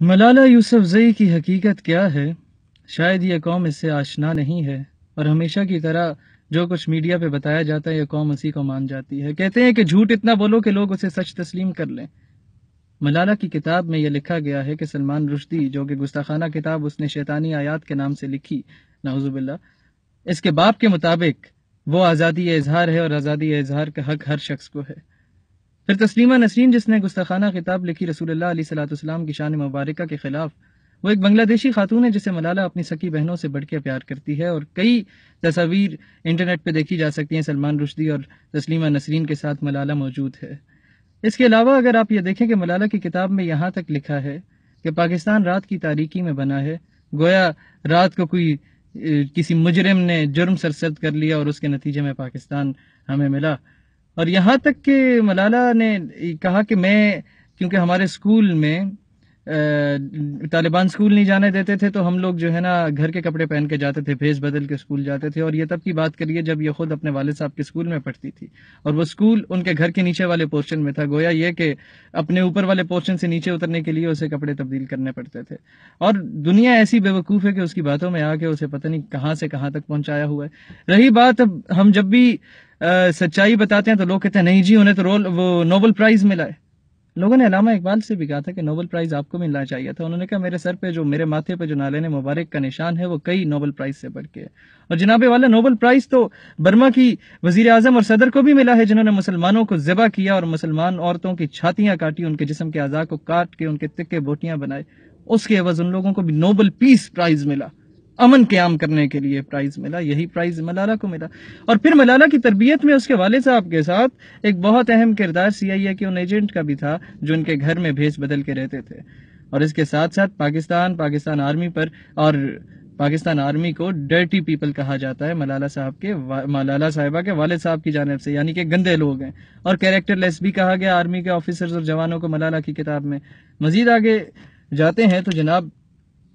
ملالہ یوسفزئی کی حقیقت کیا ہے؟ شاید یہ قوم اس سے آشنا نہیں ہے، اور ہمیشہ کی طرح جو کچھ میڈیا پہ بتایا جاتا ہے یہ قوم اسی کو مان جاتی ہے۔ کہتے ہیں کہ جھوٹ اتنا بولو کہ لوگ اسے سچ تسلیم کر لیں۔ ملالہ کی کتاب میں یہ لکھا گیا ہے کہ سلمان رشدی، جو کہ گستاخانہ کتاب اس نے شیطانی آیات کے نام سے لکھی، نعوذ باللہ، اس کے باپ کے مطابق وہ آزادی اظہار ہے، اور آزادی اظہار کا حق ہر شخص کو ہے۔ پھر تسلیمہ نسرین، جس نے گستاخانہ خطاب لکھی رسول اللہ علیہ الصلوۃ والسلام کی شان مبارکہ کے خلاف، وہ ایک بنگلہ دیشی خاتون ہے جسے ملالہ اپنی سکی بہنوں سے بڑھ کے پیار کرتی ہے، اور کئی تصاویر انٹرنیٹ پہ دیکھی جا سکتی ہیں سلمان رشدی اور تسلیمہ نسرین کے ساتھ ملالہ موجود ہے۔ اس کے علاوہ اگر آپ یہ دیکھیں کہ ملالہ کی کتاب میں یہاں تک لکھا ہے کہ پاکستان رات کی تاریکی میں بنا ہے، گویا رات کو کوئی کسی مجرم نے جرم سرزد کر لیا اور اس کے نتیجے میں پاکستان ہمیں ملا۔ اور یہاں تک کہ ملالہ نے کہا کہ کیونکہ ہمارے اسکول میں طالبان اسکول نہیں جانے دیتے تھے تو ہم لوگ جو ہے نا گھر کے کپڑے پہن کے جاتے تھے، بھیس بدل کے اسکول جاتے تھے، اور یہ تب کی بات کریے جب یہ خود اپنے والد صاحب کے اسکول میں پڑھتی تھی، اور وہ اسکول ان کے گھر کے نیچے والے پورشن میں تھا۔ گویا یہ کہ اپنے اوپر والے پورشن سے نیچے اترنے کے لیے اسے کپڑے تبدیل کرنے پڑتے تھے، اور دنیا ایسی بے وقوف ہے کہ اس کی باتوں میں آ کے اسے پتہ نہیں کہاں سے کہاں تک پہنچایا ہوا ہے۔ رہی بات، اب ہم جب بھی سچائی بتاتے ہیں تو لوگ کہتے ہیں نہیں جی انہیں تو وہ نوبل پرائز ملا ہے۔ لوگوں نے علامہ اقبال سے بھی کہا تھا کہ نوبل پرائز آپ کو ملنا چاہیے تھا۔ انہوں نے کہا میرے سر پہ میرے ماتھے پہ جو نالین مبارک کا نشان ہے وہ کئی نوبل پرائز سے بڑھ کے ہے۔ اور جناب والا نوبل پرائز تو برما کی وزیر اعظم اور صدر کو بھی ملا ہے، جنہوں نے مسلمانوں کو ذبح کیا اور مسلمان عورتوں کی چھاتیاں کاٹی، ان کے جسم کے اعضاء کو کاٹ کے ان کے تکے بوٹیاں بنائے۔ اس کے عوض ان لوگوں کو بھی نوبل پیس پرائز ملا، امن قیام کرنے کے لیے پرائز ملا۔ یہی پرائز ملالہ کو ملا۔ اور پھر ملالہ کی تربیت میں اس کے والد صاحب کے ساتھ ایک بہت اہم کردار CIA کے ان ایجنٹ کا بھی تھا جو ان کے گھر میں بھیس بدل کے رہتے تھے، اور اس کے ساتھ ساتھ پاکستان آرمی پر، اور پاکستان آرمی کو ڈرٹی پیپل کہا جاتا ہے ملالہ صاحبہ کے والد صاحب کی جانب سے، یعنی کہ گندے لوگ ہیں، اور کیریکٹر لیس بھی کہا گیا آرمی کے آفیسرز اور جوانوں کو ملالہ کی کتاب میں۔ مزید آگے جاتے ہیں تو جناب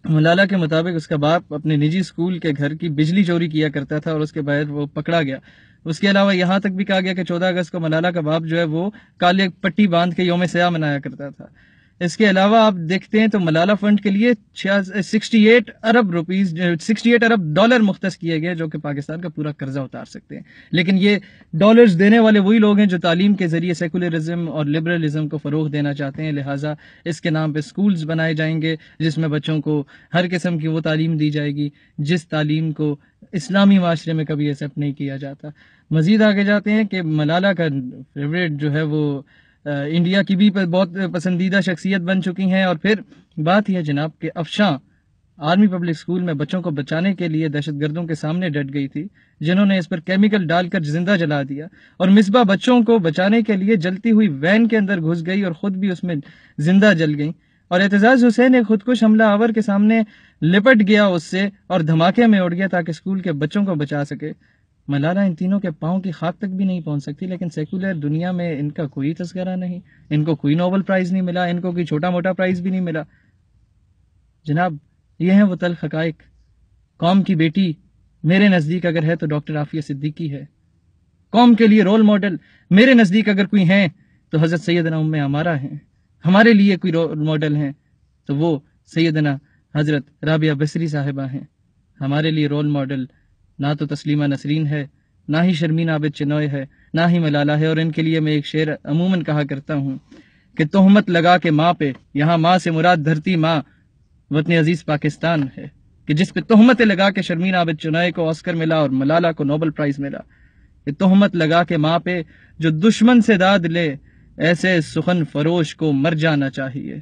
ملالہ کے مطابق اس کا باپ اپنے نجی اسکول کے گھر کی بجلی چوری کیا کرتا تھا اور اس کے بعد وہ پکڑا گیا۔ اس کے علاوہ یہاں تک بھی کہا گیا کہ 14 اگست کو ملالہ کا باپ جو ہے وہ کالے پٹی باندھ کے یوم سیاہ منایا کرتا تھا۔ اس کے علاوہ آپ دیکھتے ہیں تو ملالہ فنڈ کے لیے 68 ارب ڈالر مختص کیے گئے، جو کہ پاکستان کا پورا قرضہ اتار سکتے ہیں۔ لیکن یہ ڈالرز دینے والے وہی لوگ ہیں جو تعلیم کے ذریعے سیکولرزم اور لبرلزم کو فروغ دینا چاہتے ہیں، لہٰذا اس کے نام پہ سکولز بنائے جائیں گے جس میں بچوں کو ہر قسم کی وہ تعلیم دی جائے گی جس تعلیم کو اسلامی معاشرے میں کبھی ایکسیپٹ نہیں کیا جاتا۔ مزید آگے جاتے ہیں کہ ملالہ کا فیوریٹ جو ہے وہ انڈیا کی بھی بہت پسندیدہ شخصیت بن چکی ہیں۔ اور پھر بات یہ جناب کہ افشاں آرمی پبلک اسکول میں بچوں کو بچانے کے لیے دہشت گردوں کے سامنے ڈٹ گئی تھی، جنہوں نے اس پر کیمیکل ڈال کر زندہ جلا دیا، اور مصباح بچوں کو بچانے کے لیے جلتی ہوئی وین کے اندر گھس گئی اور خود بھی اس میں زندہ جل گئی، اور اعتزاز حسین ایک خودکش حملہ آور کے سامنے لپٹ گیا اس سے اور دھماکے میں اڑ گیا تاکہ اسکول کے بچوں کو بچا سکے۔ ملالہ ان تینوں کے پاؤں کی خاک تک بھی نہیں پہنچ سکتی، لیکن سیکولر دنیا میں ان کا کوئی تذکرہ نہیں، ان کو کوئی نوبل پرائز نہیں ملا، ان کو کوئی چھوٹا موٹا پرائز بھی نہیں ملا۔ جناب یہ ہیں وہ تلخ حقائق۔ قوم کی بیٹی میرے نزدیک اگر ہے تو ڈاکٹر عافیہ صدیقی ہے۔ قوم کے لیے رول ماڈل میرے نزدیک اگر کوئی ہیں تو حضرت سیدنا ام عمارہ ہیں۔ ہمارے لیے کوئی رول ماڈل ہیں تو وہ سیدنا حضرت رابعہ بصری صاحبہ ہیں۔ ہمارے لیے رول ماڈل نہ تو تسلیمہ نسرین ہے، نہ ہی شرمین عابد چنوئے ہے، نہ ہی ملالہ ہے۔ اور ان کے لیے میں ایک شعر عموماً کہا کرتا ہوں کہ تہمت لگا کے ماں پہ، یہاں ماں سے مراد دھرتی ماں وطن عزیز پاکستان ہے، کہ جس پہ تہمتیں لگا کے شرمین عابد چنوئے کو آسکر ملا اور ملالہ کو نوبل پرائز ملا، کہ تہمت لگا کے ماں پہ جو دشمن سے داد لے، ایسے سخن فروش کو مر جانا چاہیے۔